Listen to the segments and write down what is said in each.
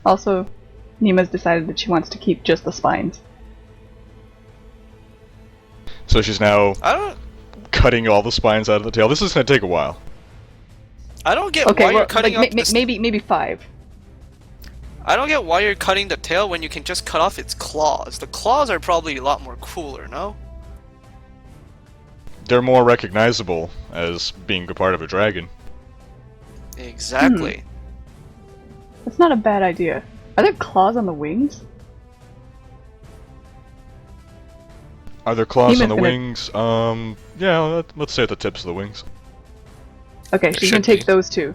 Also, Nima's decided that she wants to keep just the spines. So she's now I don't cutting all the spines out of the tail. This is going to take a while. get Okay, why well, you're cutting like, off maybe 5. I don't get why you're cutting the tail when you can just cut off its claws. The claws are probably a lot more cooler, no? They're more recognizable as being a part of a dragon. Exactly. That's not a bad idea. Are there claws on the wings? Are there claws on Nima's the gonna- wings? Yeah, let's say at the tips of the wings. Okay, There she's gonna should take be. those 2.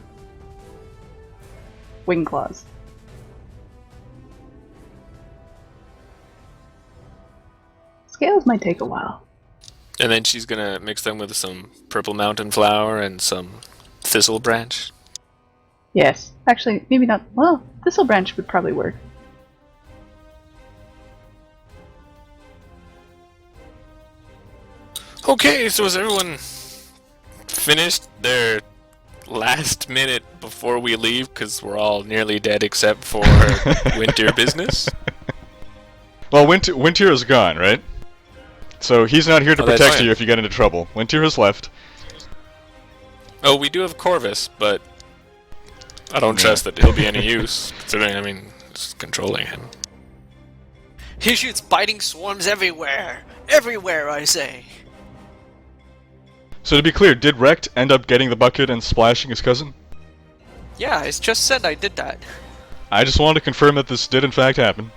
Wing claws. Scales might take a while. And then she's gonna mix them with some purple mountain flower and some thistle branch. Yes. Actually, maybe not. Well, thistle branch would probably work. Okay, so is everyone finished their last minute before we leave? Because we're all nearly dead except for winter business. Well, Winter is gone, right? So he's not here to Oh, that's protect fine. you if you get into trouble. Winter has left. Oh, we do have Corvus, but I don't Yeah. trust that he'll be any use. Considering, I mean, it's controlling him. He shoots biting swarms everywhere. Everywhere, I say. So to be clear, did Rekt end up getting the bucket and splashing his cousin? Yeah, it's just said I did that. I just wanted to confirm that this did in fact happen.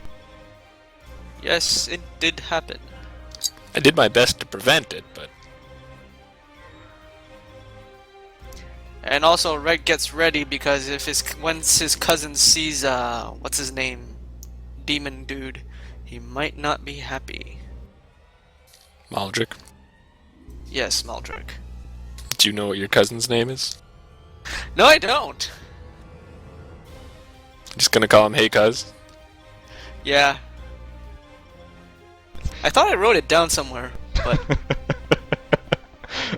Yes, it did happen. I did my best to prevent it, but And also, Red gets ready because if once his cousin sees what's his name, demon dude, he might not be happy. Maldrick, Yes, Maldrick. do you know what your cousin's name is? No, I don't. Just gonna call him Hey Cuz. Yeah. I thought I wrote it down somewhere, but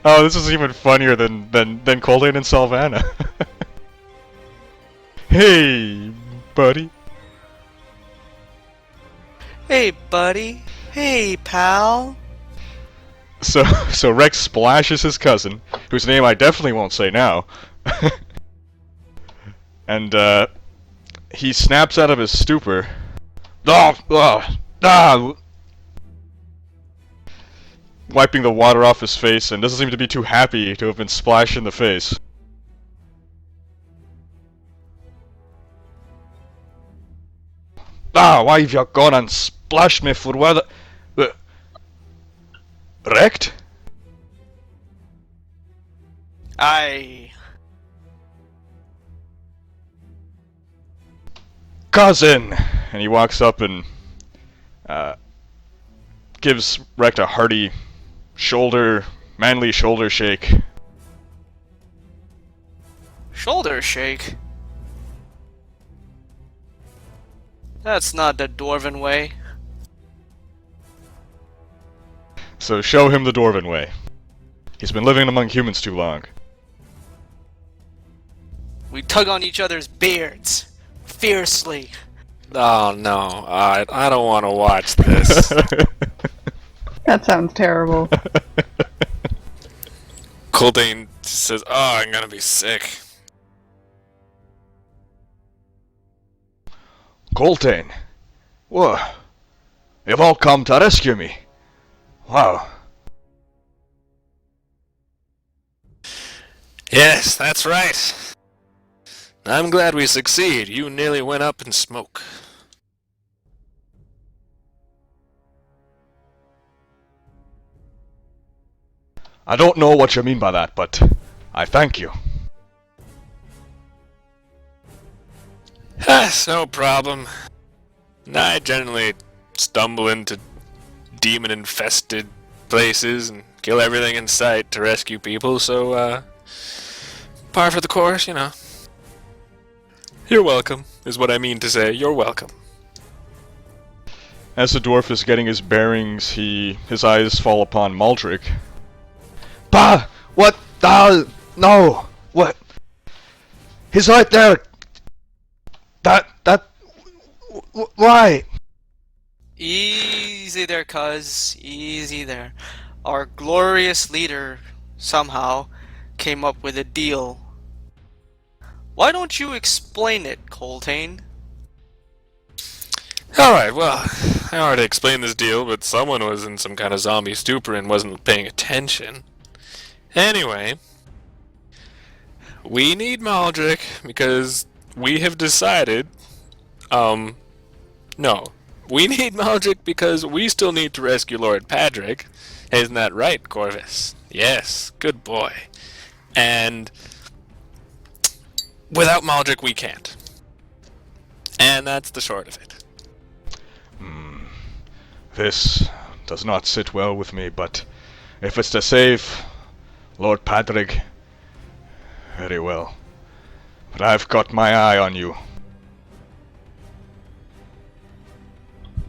Oh, this is even funnier than Colleen and Salvanna. Hey, buddy. hey, buddy. Hey, pal. So Rex splashes his cousin, whose name I definitely won't say now. And he snaps out of his stupor. Wiping the water off his face, and doesn't seem to be too happy to have been splashed in the face. Why have you gone and splashed me for where the... Wrecked? Cousin! And he walks up and gives Rekt a hearty manly shoulder shake. Shoulder shake. That's not the dwarven way. So show him the dwarven way. He's been living among humans too long. We tug on each other's beards. Fiercely. Oh no, I don't want to watch this. That sounds terrible. Coldane says, "Oh, I'm gonna be sick." Coltane! Whoa! You've all come to rescue me! Wow! Yes, that's right. I'm glad we succeed. You nearly went up in smoke. I don't know what you mean by that, but I thank you. That's no problem. I generally stumble into demon-infested places and kill everything in sight to rescue people, so, par for the course, you know. You're welcome, is what I mean to say. You're welcome. As the dwarf is getting his bearings, his eyes fall upon Maldrick. Bah! What? No! What? He's right there! That... Why? Easy there, cuz. Easy there. Our glorious leader, somehow, came up with a deal. Why don't you explain it, Coltane? Alright, well, I already explained this deal, but someone was in some kind of zombie stupor and wasn't paying attention. Anyway, we need Maldrick because we have decided, no. We need Maldrick because we still need to rescue Lord Padraig. Isn't that right, Corvus? Yes, good boy. And without Maldrick, we can't. And that's the short of it. This does not sit well with me, but if it's to save Lord Padraig, very well. But I've got my eye on you.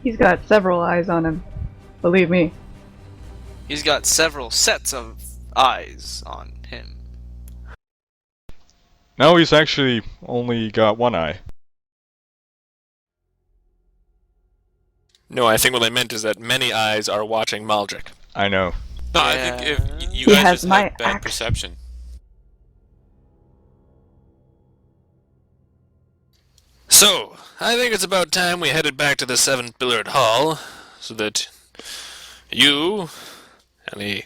He's got several eyes on him. Believe me. He's got several sets of eyes on him. Now he's actually only got one eye. No, I think what I meant is that many eyes are watching Maldrick. I know. No, I Yeah. think if you He guys has just my have bad axe. perception. So, I think it's about time we headed back to the seven-pillared hall, so that you, and he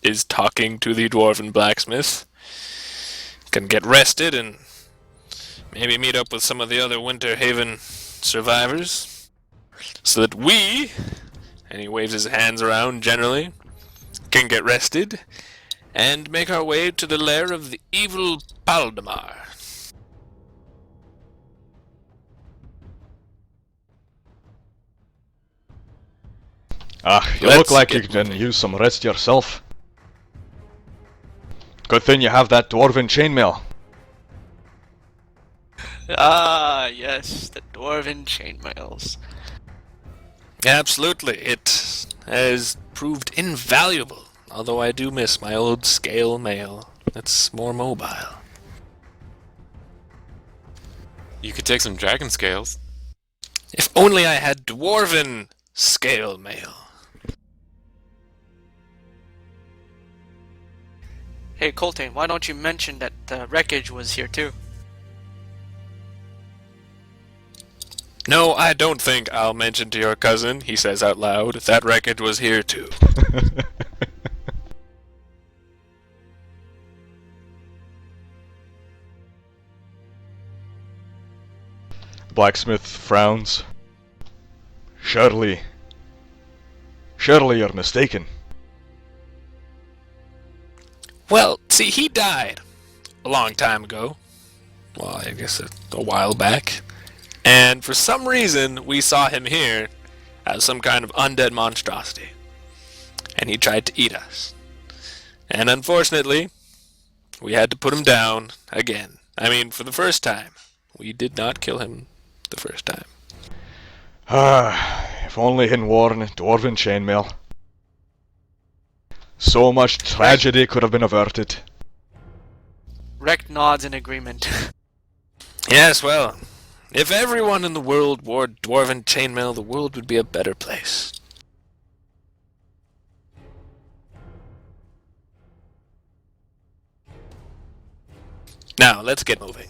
is talking to the dwarven blacksmith, can get rested and maybe meet up with some of the other Winterhaven survivors, so that we, and he waves his hands around generally, can get rested and make our way to the lair of the evil Paldemar. You Let's look like you get can moving. use some rest yourself. Good thing you have that dwarven chainmail. Ah, yes, the dwarven chainmails. Absolutely, it has proved invaluable, although I do miss my old scale mail. It's more mobile. You could take some dragon scales. If only I had dwarven scale mail. Hey, Coltane, why don't you mention that the wreckage was here too? No, I don't think I'll mention to your cousin, he says out loud, that wreckage was here too. Blacksmith frowns. Surely you're mistaken. Well, see, he died a long time ago. Well, I guess a while back. And for some reason, we saw him here as some kind of undead monstrosity. And he tried to eat us. And unfortunately, we had to put him down again. I mean, for the first time. We did not kill him the first time. If only he'd worn dwarven chainmail. So much tragedy could have been averted. Rekt nods in agreement. Yes, well, if everyone in the world wore dwarven chainmail, the world would be a better place. Now, let's get moving.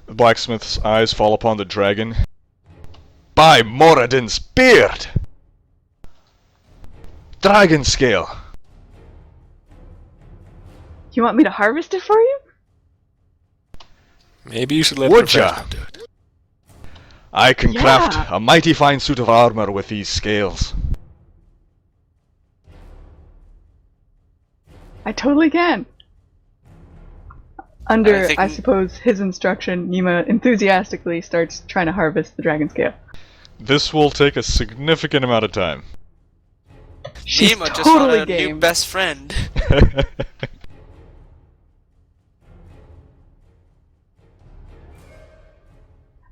The blacksmith's eyes fall upon the dragon. By Moradin's beard! Dragon scale! You want me to harvest it for you? Maybe you should let Would professional ya? do it. I can Yeah. craft a mighty fine suit of armor with these scales. I totally can. Under, I think- I suppose, his instruction, Nima enthusiastically starts trying to harvest the dragon scale. This will take a significant amount of time. She's Nima just totally found a new game. best friend.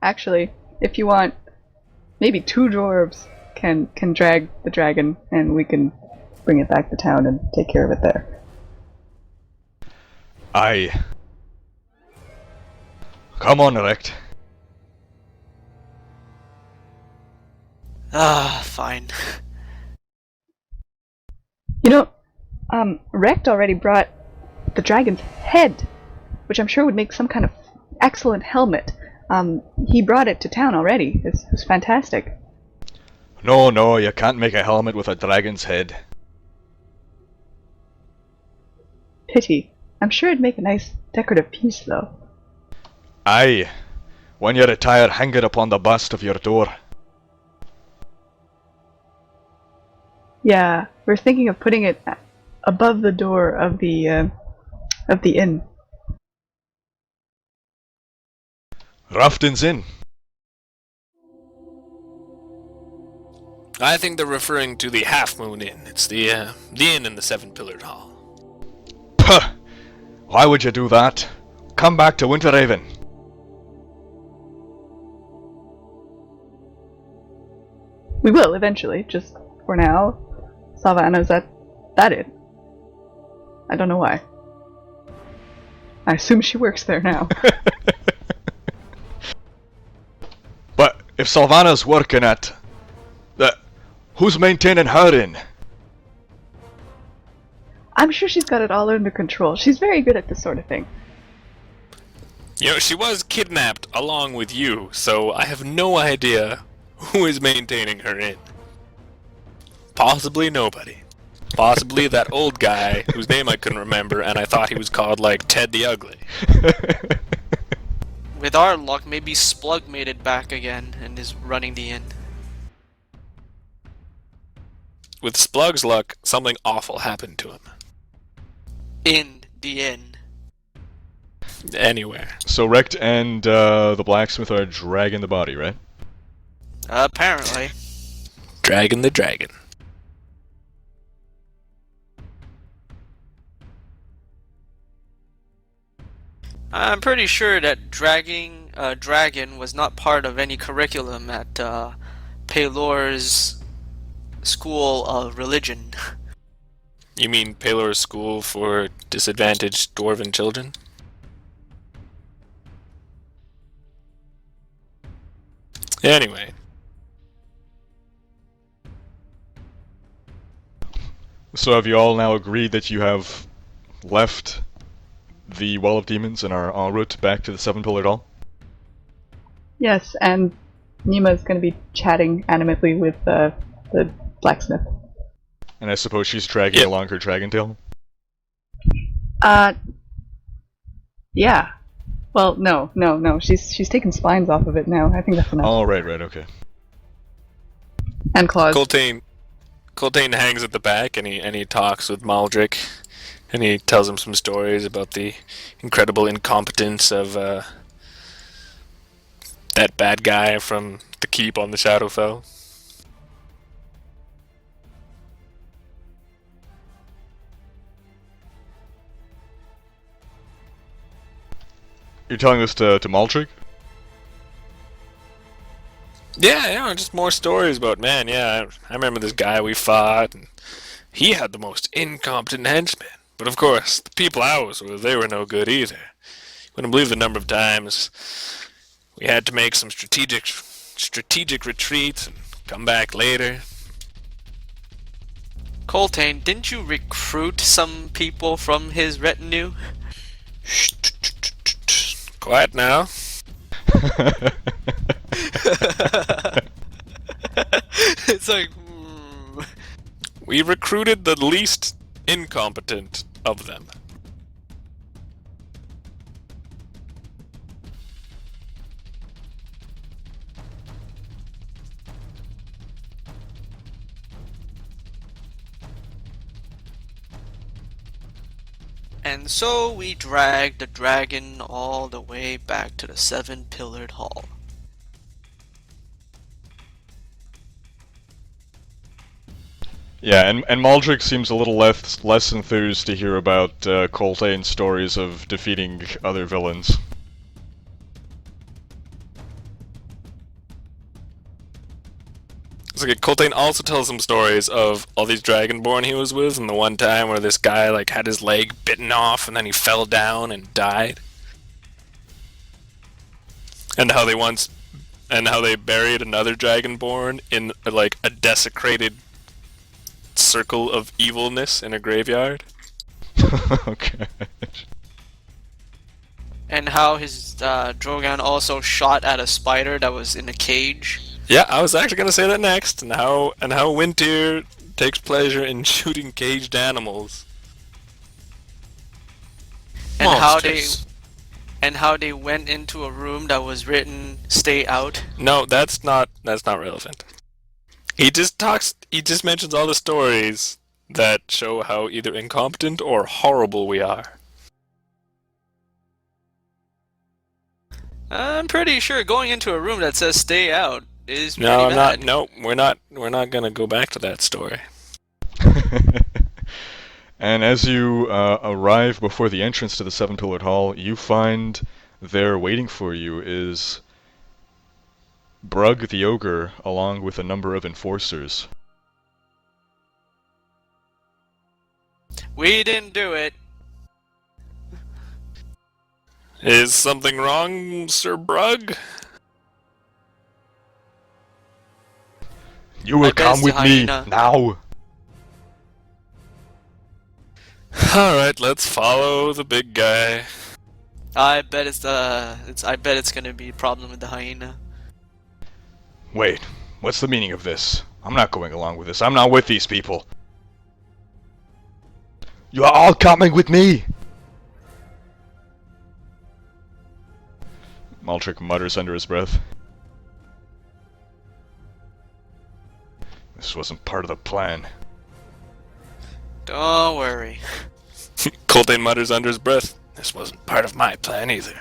Actually, if you want, maybe 2 dwarves can drag the dragon, and we can bring it back to town and take care of it there. Aye. Come on, Rekt. Fine. You know, Rect already brought the dragon's head, which I'm sure would make some kind of excellent helmet. He brought it to town already. It's fantastic. No, you can't make a helmet with a dragon's head. Pity. I'm sure it'd make a nice decorative piece, though. Aye. When you retire, hang it upon the bust of your door. Yeah, we're thinking of putting it above the door of the inn. Rafton's Inn. I think they're referring to the Half Moon Inn. It's the inn in the Seven-Pillared Hall. Puh! Why would you do that? Come back to Winterhaven. We will eventually, just for now. Savannah's at that inn. I don't know why. I assume she works there now. But if Sylvana's working at... who's maintaining her inn? I'm sure she's got it all under control. She's very good at this sort of thing. You know, she was kidnapped along with you, so I have no idea who is maintaining her inn. Possibly nobody. Possibly that old guy whose name I couldn't remember, and I thought he was called, like, Ted the Ugly. With our luck, maybe Splug made it back again and is running the inn. With Splug's luck, something awful happened to him. In the inn. Anywhere. So Rect and the blacksmith are dragging the body, right? Apparently. Dragging the dragon. I'm pretty sure that dragging a dragon was not part of any curriculum at Pelor's School of Religion. You mean Pelor's School for Disadvantaged Dwarven Children? Anyway. So have you all now agreed that you have left the Well of Demons and are en route back to the Seven-Pillared Hall? Yes, and Nima's going to be chatting animately with the blacksmith. And I suppose she's dragging along her dragon tail? Yeah. Well, no. She's taken spines off of it now. I think that's enough. Oh, right, okay. And claws. Coltane hangs at the back and he talks with Maldrick, and he tells him some stories about the incredible incompetence of that bad guy from the keep on the Shadowfell. You're telling this to Maldrick? Yeah, just more stories about, man, I remember this guy we fought, and he had the most incompetent henchmen. But of course, the people I was with, they were no good either. You wouldn't believe the number of times we had to make some strategic retreats and come back later. Coltane, didn't you recruit some people from his retinue? Shh, quiet now. It's like... We recruited the least incompetent of them. And so we dragged the dragon all the way back to the Seven-Pillared Hall. Yeah, and Maldrick seems a little less enthused to hear about Coltane's stories of defeating other villains. It's like Coltane also tells some stories of all these Dragonborn he was with, and the one time where this guy like had his leg bitten off and then he fell down and died. And how they once and how they buried another dragonborn in like a desecrated circle of evilness in a graveyard. Okay. And how his Drogan also shot at a spider that was in a cage. Yeah, I was actually gonna say that next, and how Winter takes pleasure in shooting caged animals. And Monsters. how they went into a room that was written "Stay out." No, that's not relevant. He just mentions all the stories that show how either incompetent or horrible we are. I'm pretty sure going into a room that says "Stay out" is pretty No, I'm bad. not. No, we're not gonna go back to that story. And as you arrive before the entrance to the Seven-Pillared Hall, you find there waiting for you is Brug the Ogre, along with a number of enforcers. We didn't do it. Is something wrong, Sir Brug? You will I bet come it's with the me hyena. now. Alright, let's follow the big guy. I bet it's gonna be a problem with the hyena. Wait, what's the meaning of this? I'm not going along with this. I'm not with these people. You are all coming with me! Maldrick mutters under his breath. This wasn't part of the plan. Don't worry. Coltane mutters under his breath. This wasn't part of my plan either.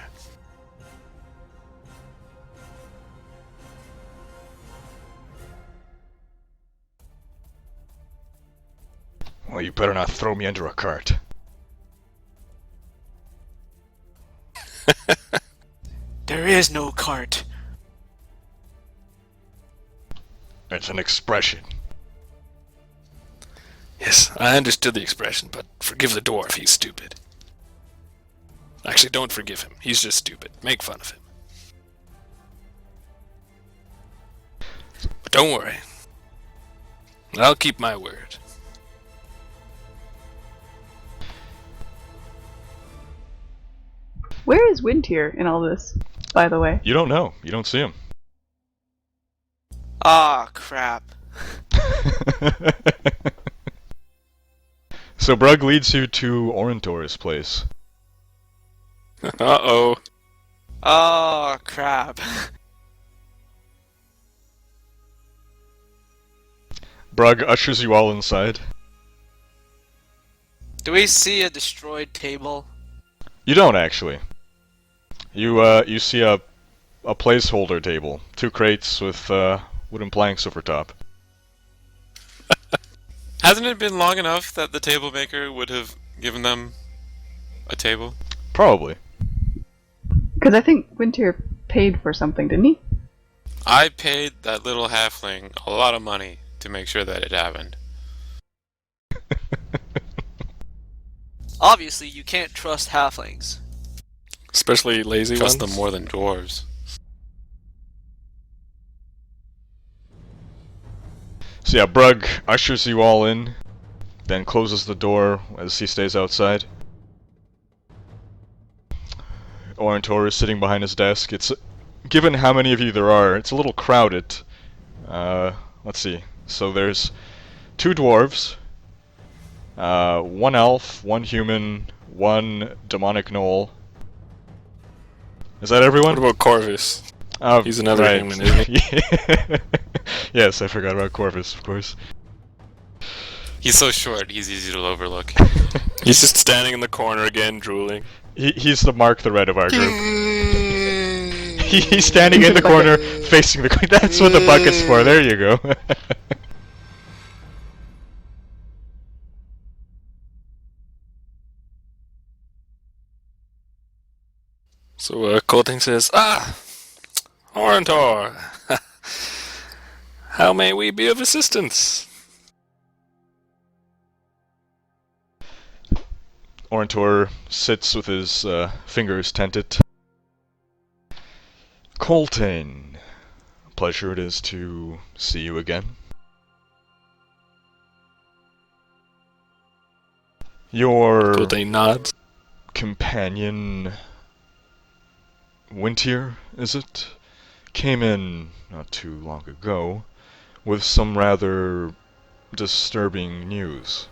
Well, you better not throw me under a cart. There is no cart. It's an expression. Yes, I understood the expression, but forgive the dwarf, he's stupid. Actually, don't forgive him. He's just stupid. Make fun of him. But don't worry. I'll keep my word. Where is Wintier in all this, by the way? You don't know. You don't see him. Ah, crap. So Brug leads you to Orentor's place. Uh-oh. Oh, crap. Brug ushers you all inside. Do we see a destroyed table? You don't actually. You see a placeholder table, 2 crates with wooden planks over top. Hasn't it been long enough that the table maker would have given them a table? Probably. Because I think Wintier paid for something, didn't he? I paid that little halfling a lot of money to make sure that it happened. Obviously, you can't trust halflings. Especially lazy Trust ones. them more than dwarves. So yeah, Brug ushers you all in, then closes the door as he stays outside. Orentor is sitting behind his desk. It's, given how many of you there are, it's a little crowded. Let's see. So there's 2 dwarves, 1 elf, 1 human, 1 demonic gnoll. Is that everyone? What about Corvus? Oh, He's another right. human, isn't he? Yes, I forgot about Corvus, of course. He's so short, he's easy to overlook. He's just standing in the corner again, drooling. He's the Mark the Red of our group. He's standing in the corner, facing the... That's what the bucket's for, there you go. So Colting says, Orentor! How may we be of assistance? Orentor sits with his fingers tented. Coltain, pleasure it is to see you again. Your Gul'dan nods. companion, Wintier, is it? Came in not too long ago with some rather disturbing news.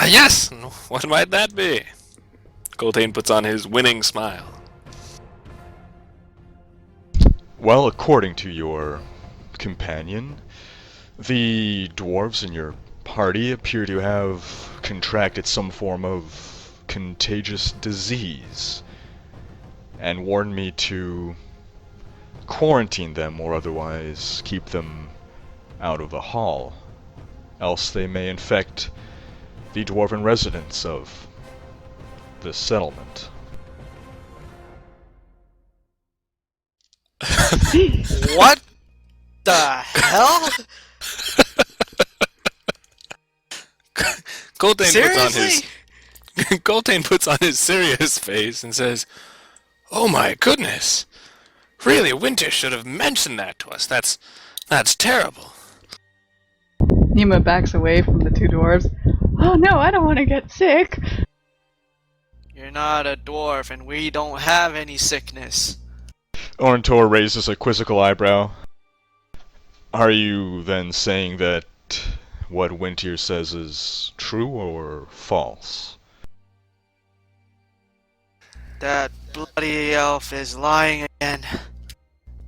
Yes! What might that be? Gul'dan puts on his winning smile. Well, according to your companion, the dwarves in your party appear to have contracted some form of contagious disease, and warned me to quarantine them or otherwise keep them out of the hall, else they may infect the dwarven residents of this settlement. What the hell? Seriously? Gul'dan puts on his serious face and says, "Oh my goodness! Really, Winter should have mentioned that to us. That's terrible." Nima backs away from the two dwarves. Oh no, I don't want to get sick. You're not a dwarf, and we don't have any sickness. Orntor raises a quizzical eyebrow. Are you then saying that what Wintier says is true or false? That bloody elf is lying again.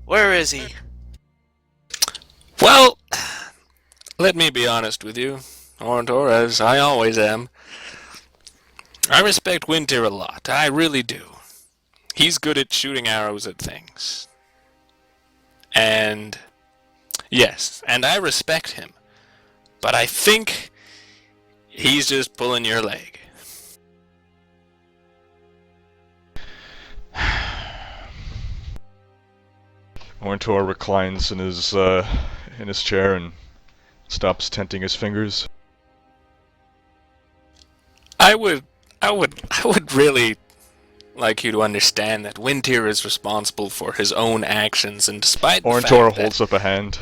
Where is he? Well, let me be honest with you, Orntor, as I always am. I respect Winter a lot. I really do. He's good at shooting arrows at things. And yes, and I respect him. But I think he's just pulling your leg. Orntor reclines in his chair and stops tenting his fingers. I would really like you to understand that Winter is responsible for his own actions, and despite the Orntor fact holds that up a hand.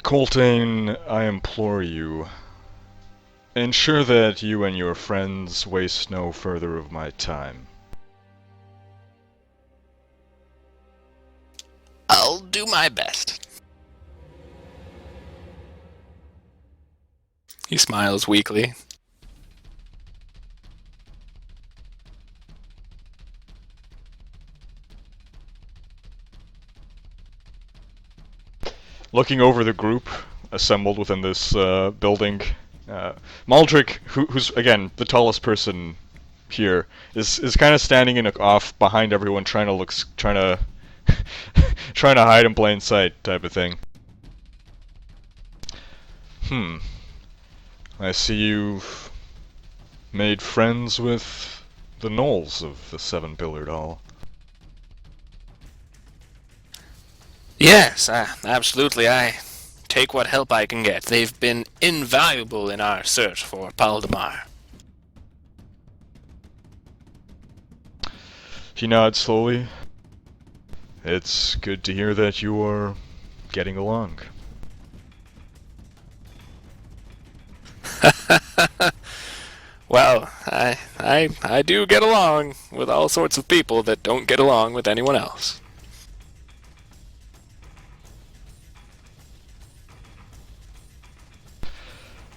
Coltane, I implore you, ensure that you and your friends waste no further of my time. I'll do my best. He smiles weakly. Looking over the group assembled within this building, Maldrick, who's again the tallest person here, is kind of standing off behind everyone, trying to trying to hide in plain sight, type of thing. I see you've made friends with the gnolls of the Seven-Pillared Hall. Yes, absolutely. I take what help I can get. They've been invaluable in our search for Paldemar. He nods slowly. It's good to hear that you are getting along. Well, I do get along with all sorts of people that don't get along with anyone else.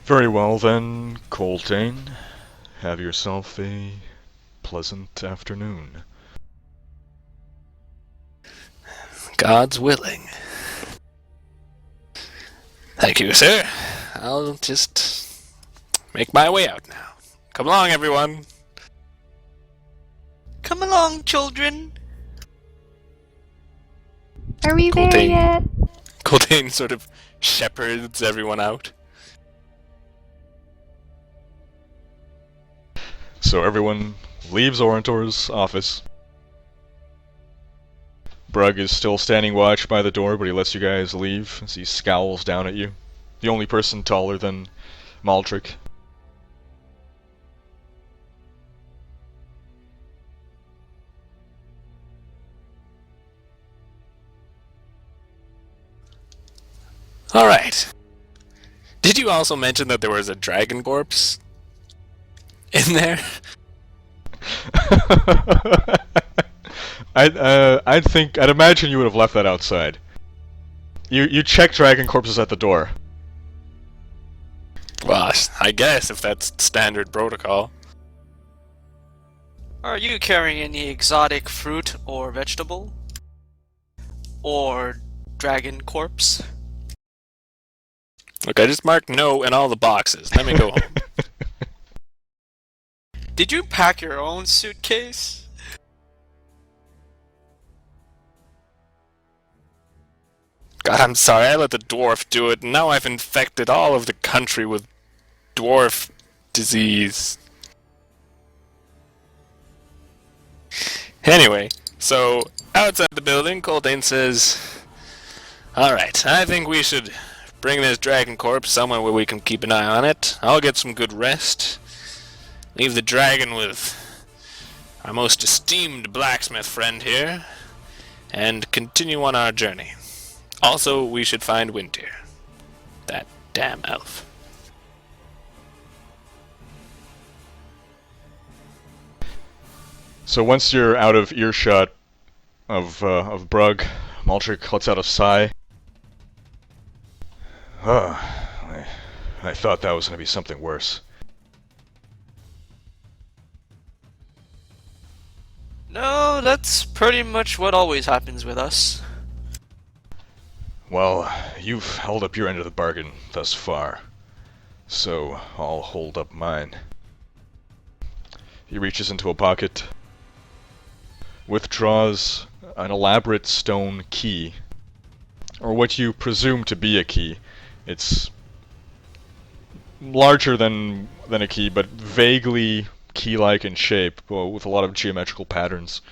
Very well then, Coltane. Have yourself a pleasant afternoon. God's willing. Thank you, sir. I'll just make my way out now. Come along, everyone. Come along, children. Are we there Coltane. yet? Gul'dan sort of shepherds everyone out. So everyone leaves Orntor's office. Brug is still standing watch by the door, but he lets you guys leave as he scowls down at you. The only person taller than Maldrick. Alright. Did you also mention that there was a dragon corpse in there? I'd imagine you would have left that outside. You check dragon corpses at the door. Well, I guess if that's standard protocol. Are you carrying any exotic fruit or vegetable? Or dragon corpse? Look, I just marked no in all the boxes. Let me go home. Did you pack your own suitcase? God, I'm sorry, I let the dwarf do it, and now I've infected all of the country with dwarf disease. Anyway, so outside the building, Coltane says, alright, I think we should bring this dragon corpse somewhere where we can keep an eye on it. I'll get some good rest. Leave the dragon with our most esteemed blacksmith friend here, and continue on our journey. Also, we should find Winter. That damn elf. So once you're out of earshot of Brug, Maldrick lets out a sigh. I thought that was going to be something worse. No, that's pretty much what always happens with us. Well, you've held up your end of the bargain thus far, so I'll hold up mine. He reaches into a pocket, withdraws an elaborate stone key, or what you presume to be a key. It's larger than a key, but vaguely key-like in shape, with a lot of geometrical patterns.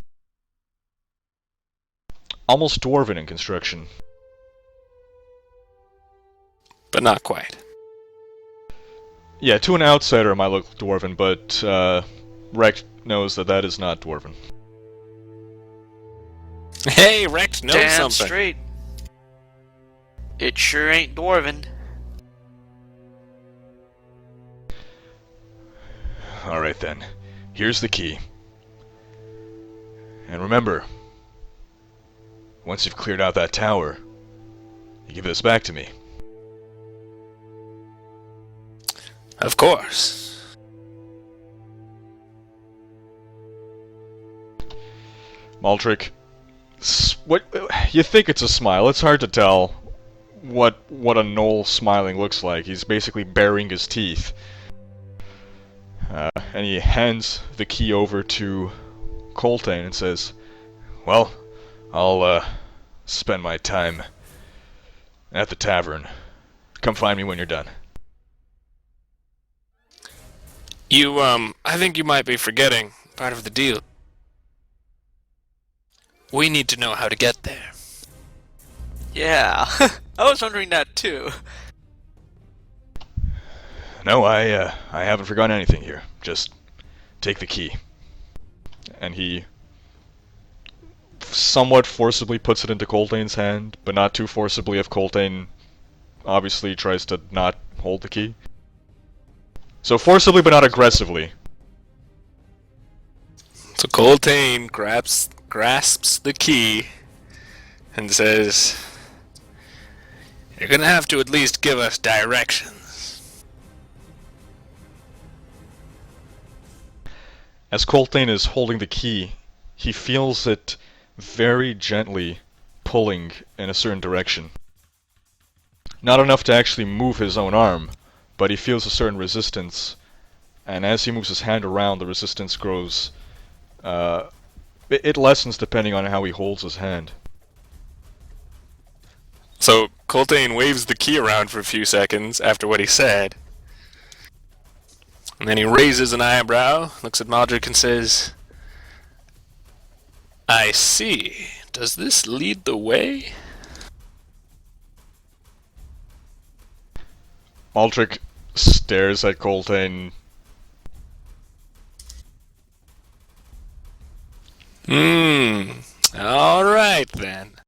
Almost dwarven in construction. But not quite. Yeah, to an outsider it might look dwarven, but Rex knows that that is not dwarven. Hey, Rex knows Damn something. straight. It sure ain't dwarven. Alright then, here's the key. And remember, once you've cleared out that tower, you give this back to me. Of course. Maldrick, what you think it's a smile? It's hard to tell what a gnoll smiling looks like. He's basically baring his teeth. And he hands the key over to Coltane and says, "Well, I'll spend my time at the tavern. Come find me when you're done." I think you might be forgetting part of the deal. We need to know how to get there. Yeah, I was wondering that too. No, I haven't forgotten anything here. Just take the key. And he somewhat forcibly puts it into Coltane's hand, but not too forcibly if Coltane obviously tries to not hold the key. So forcibly, but not aggressively. So Coltane grasps the key and says, "You're gonna have to at least give us directions." As Coltane is holding the key, he feels it very gently pulling in a certain direction. Not enough to actually move his own arm, but he feels a certain resistance, and as he moves his hand around, the resistance grows. It lessens depending on how he holds his hand. So Coltane waves the key around for a few seconds after what he said, and then he raises an eyebrow, looks at Maldrick and says, "I see. Does this lead the way?" Maldrick stares at Coltane. Alright then.